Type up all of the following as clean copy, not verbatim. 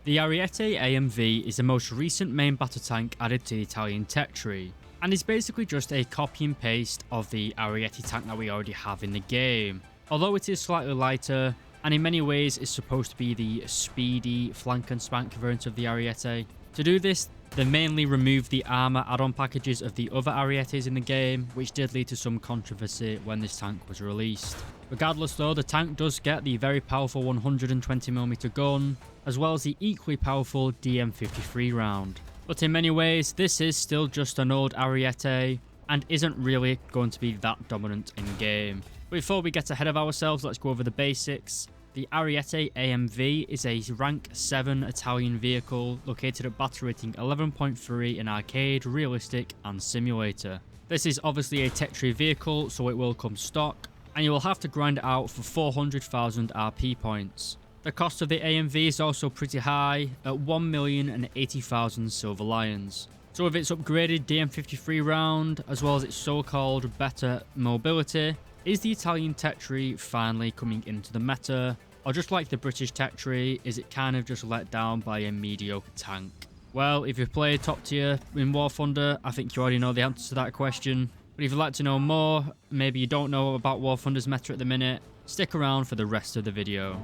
The Ariete AMV is the most recent main battle tank added to the Italian tech tree, and is basically just a copy and paste of the Ariete tank that we already have in the game. Although it is slightly lighter, and in many ways is supposed to be the speedy flank and spank variant of the Ariete. To do this, they mainly removed the armor add-on packages of the other Arietes in the game, which did lead to some controversy when this tank was released. Regardless though, the tank does get the very powerful 120mm gun, as well as the equally powerful DM53 round. But in many ways, this is still just an old Ariete, and isn't really going to be that dominant in game. Before we get ahead of ourselves, let's go over the basics. The Ariete AMV is a rank 7 Italian vehicle located at battle rating 11.3 in arcade, realistic and simulator. This is obviously a tech tree vehicle, so it will come stock, and you will have to grind it out for 400,000 RP points. The cost of the AMV is also pretty high at 1,080,000 silver lions. So with its upgraded DM53 round, as well as its so-called better mobility, is the Italian tech tree finally coming into the meta? Or just like the British tech tree, is it kind of just let down by a mediocre tank? Well, if you've played top tier in War Thunder, I think you already know the answer to that question. But if you'd like to know more, maybe you don't know about War Thunder's meta at the minute, stick around for the rest of the video.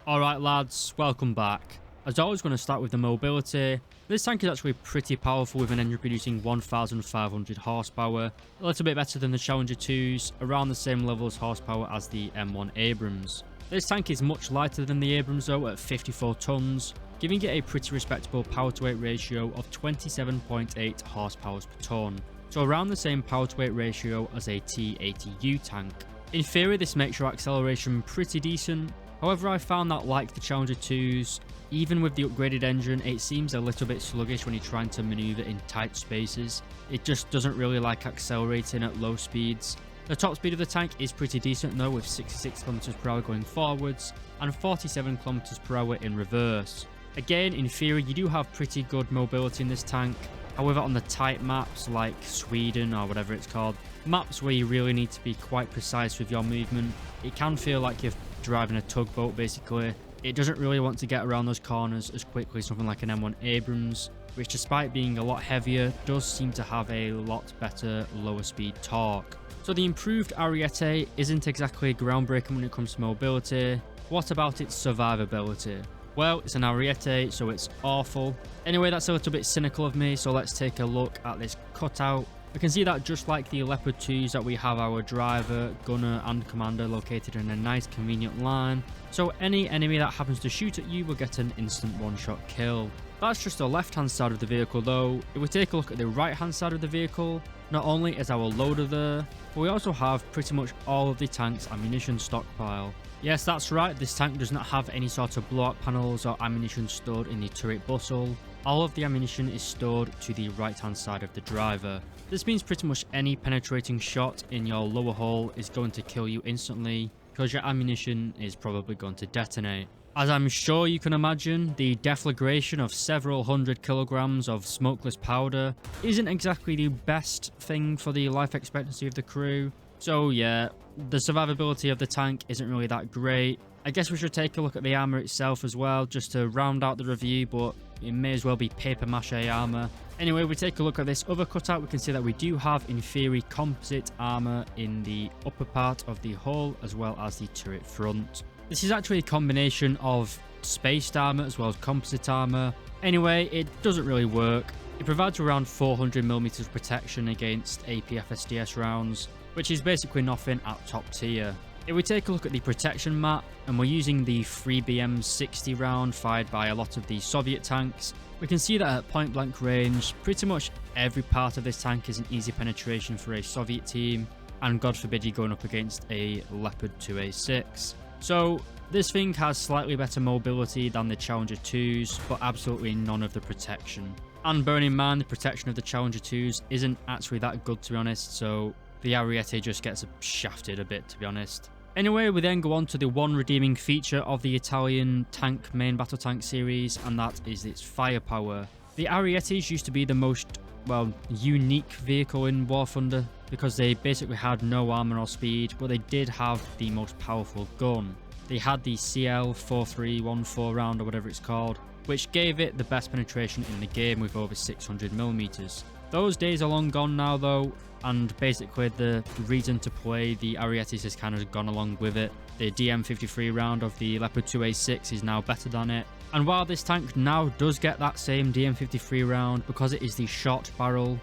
Alright lads, welcome back. As always, going to start with the mobility. This tank is actually pretty powerful with an engine producing 1,500 horsepower, a little bit better than the Challenger 2s, around the same level as horsepower as the M1 Abrams. This tank is much lighter than the Abrams though at 54 tons, giving it a pretty respectable power to weight ratio of 27.8 horsepower per ton, so around the same power to weight ratio as a T80U tank. In theory, this makes your acceleration pretty decent. However, I found that like the Challenger 2s, even with the upgraded engine, it seems a little bit sluggish when you're trying to maneuver in tight spaces. It just doesn't really like accelerating at low speeds. The top speed of the tank is pretty decent though, with 66 km/h going forwards and 47 km/h in reverse. Again, in theory, you do have pretty good mobility in this tank. However, on the tight maps like Sweden or whatever it's called, maps where you really need to be quite precise with your movement, it can feel like you're driving a tugboat basically. It doesn't really want to get around those corners as quickly as something like an M1 Abrams, which despite being a lot heavier, does seem to have a lot better lower speed torque. So the improved Ariete isn't exactly groundbreaking when it comes to mobility. What about its survivability? Well, it's an Ariete, so it's awful. Anyway, that's a little bit cynical of me, so let's take a look at this cutout. We can see that just like the Leopard 2s that we have our driver, gunner and commander located in a nice convenient line, so any enemy that happens to shoot at you will get an instant one-shot kill. That's just the left hand side of the vehicle though. If we take a look at the right hand side of the vehicle, not only is our loader there, but we also have pretty much all of the tank's ammunition stockpile. Yes, that's right, this tank does not have any sort of blowout panels or ammunition stored in the turret bustle. All of the ammunition is stored to the right hand side of the driver. This means pretty much any penetrating shot in your lower hull is going to kill you instantly, because your ammunition is probably going to detonate. As I'm sure you can imagine, the deflagration of several hundred kilograms of smokeless powder isn't exactly the best thing for the life expectancy of the crew. So yeah, the survivability of the tank isn't really that great. I guess we should take a look at the armor itself as well, just to round out the review, but it may as well be paper mache armor. Anyway, we take a look at this other cutout, we can see that we do have, in theory, composite armor in the upper part of the hull, as well as the turret front. This is actually a combination of spaced armor as well as composite armor. Anyway, it doesn't really work. It provides around 400mm of protection against APFSDS rounds, which is basically nothing at top tier. If we take a look at the protection map, and we're using the 3BM60 round fired by a lot of the Soviet tanks, we can see that at point blank range, pretty much every part of this tank is an easy penetration for a Soviet team, and God forbid you're going up against a Leopard 2A6. So this thing has slightly better mobility than the Challenger 2s, but absolutely none of the protection. And bearing in mind the protection of the Challenger 2s isn't actually that good, to be honest, so the Ariete just gets shafted a bit, to be honest. Anyway, we then go on to the one redeeming feature of the Italian tank main battle tank series, and that is its firepower. The Arietes used to be the most, well, unique vehicle in War Thunder because they basically had no armor or speed, but they did have the most powerful gun. They had the CL4314 round, or whatever it's called, which gave it the best penetration in the game with over 600mm. Those days are long gone now though, and basically the reason to play the Arietes has kind of gone along with it. The DM53 round of the Leopard 2A6 is now better than it. And while this tank now does get that same DM53 round, because it is the short barrel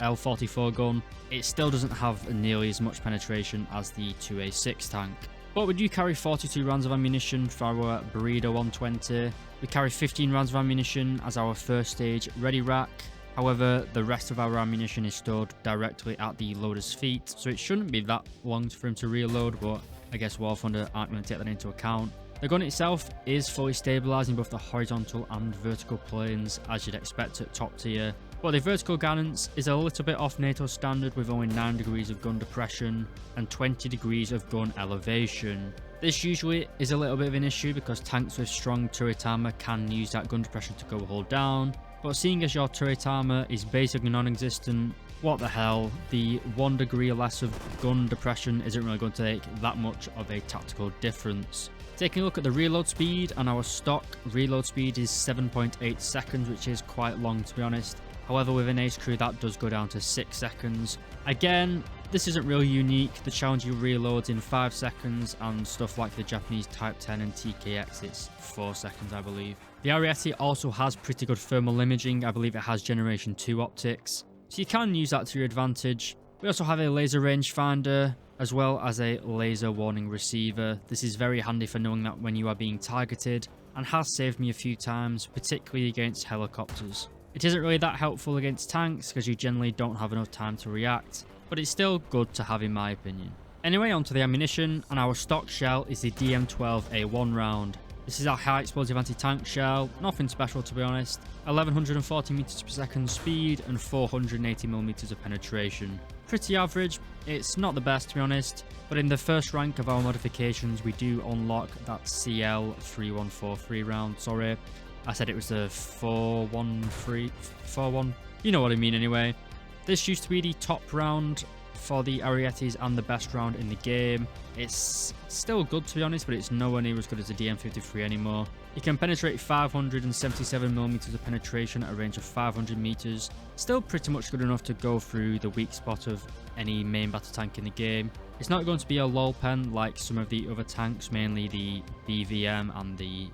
L44 gun, it still doesn't have nearly as much penetration as the 2A6 tank. But we do carry 42 rounds of ammunition for our Burrito 120. We carry 15 rounds of ammunition as our first stage ready rack. However, the rest of our ammunition is stored directly at the loader's feet, so it shouldn't be that long for him to reload, but I guess War Thunder aren't going to take that into account. The gun itself is fully stabilised in both the horizontal and vertical planes, as you'd expect at top tier. But the vertical guidance is a little bit off NATO standard, with only 9 degrees of gun depression and 20 degrees of gun elevation. This usually is a little bit of an issue because tanks with strong turret armor can use that gun depression to go hold down, but seeing as your turret armor is basically non-existent, what the hell, the 1 degree less of gun depression isn't really going to make that much of a tactical difference. Taking a look at the reload speed, and our stock reload speed is 7.8 seconds, which is quite long to be honest. However, with an ace crew that does go down to 6 seconds. Again, this isn't really unique. The Challenger reloads in 5 seconds, and stuff like the Japanese Type 10 and TKX, it's 4 seconds I believe. The Ariete also has pretty good thermal imaging. I believe it has Generation 2 optics, so you can use that to your advantage. We also have a laser rangefinder, as well as a laser warning receiver. This is very handy for knowing that when you are being targeted, and has saved me a few times, particularly against helicopters. It isn't really that helpful against tanks because you generally don't have enough time to react, but it's still good to have in my opinion. Anyway, onto the ammunition, and our stock shell is the DM12A1 round. This is our high explosive anti-tank shell, nothing special to be honest. 1140 meters per second speed and 480 millimeters of penetration. Pretty average. It's not the best to be honest, but in the first rank of our modifications we do unlock that CL3143 round. Sorry, I said it was the 41341. You know what I mean anyway. This used to be the top round for the Arietes and the best round in the game. It's still good to be honest, but it's nowhere near as good as the DM53 anymore. It can penetrate 577mm of penetration at a range of 500 meters. Still pretty much good enough to go through the weak spot of any main battle tank in the game. It's not going to be a lol pen like some of the other tanks, mainly the BVM and the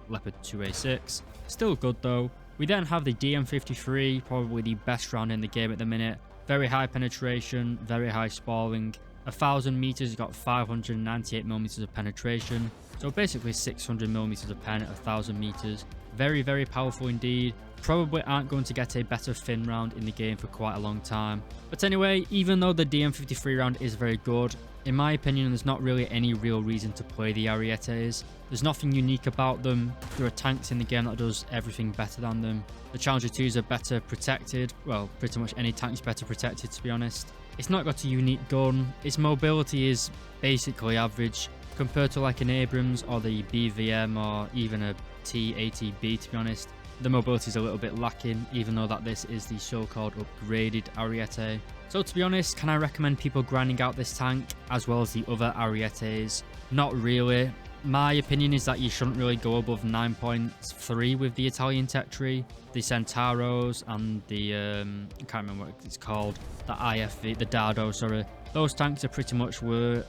Leopard 2A6. Still good though. We then have the DM53, probably the best round in the game at the minute. Very high penetration, very high spalling. 1000 meters, got 598mm of penetration. So basically 600mm of pen at 1000 meters. Very, very powerful indeed. Probably aren't going to get a better fin round in the game for quite a long time. But anyway, even though the DM53 round is very good, in my opinion, there's not really any real reason to play the Arietes. There's nothing unique about them. There are tanks in the game that does everything better than them. The Challenger 2s are better protected. Well, pretty much any tank's better protected to be honest. It's not got a unique gun. Its mobility is basically average compared to like an Abrams or the BVM or even a T80B to be honest. The mobility is a little bit lacking, even though that this is the so-called upgraded Ariete. So to be honest, can I recommend people grinding out this tank as well as the other Arietes? Not really. My opinion is that you shouldn't really go above 9.3 with the Italian tech tree. The Centauros and the, I can't remember what it's called, the IFV, the Dardo, sorry. Those tanks are pretty much where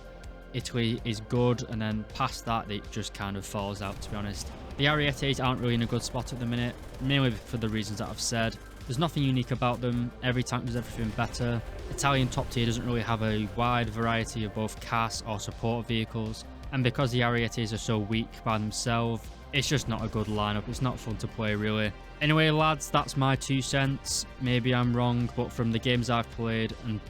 Italy is good, and then past that it just kind of falls out to be honest. The Arietes aren't really in a good spot at the minute, mainly for the reasons that I've said. There's nothing unique about them, every tank does everything better. Italian top tier doesn't really have a wide variety of both CAS or support vehicles, and because the Arietes are so weak by themselves, it's just not a good lineup. It's not fun to play really. Anyway lads, that's my 2 cents. Maybe I'm wrong, but from the games I've played, and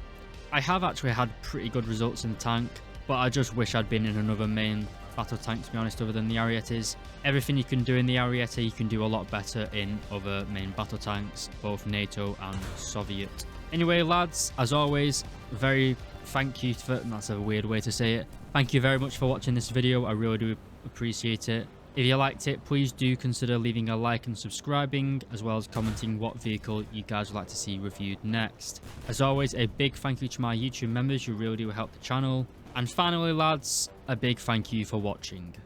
I have actually had pretty good results in the tank, but I just wish I'd been in another main battle tank, to be honest, other than the Arietes. Everything you can do in the Ariete, you can do a lot better in other main battle tanks, both NATO and Soviet. Anyway, lads, as always, thank you for, and that's a weird way to say it. Thank you very much for watching this video. I really do appreciate it. If you liked it, please do consider leaving a like and subscribing, as well as commenting what vehicle you guys would like to see reviewed next. As always, a big thank you to my YouTube members, you really do help the channel. And finally, lads, a big thank you for watching.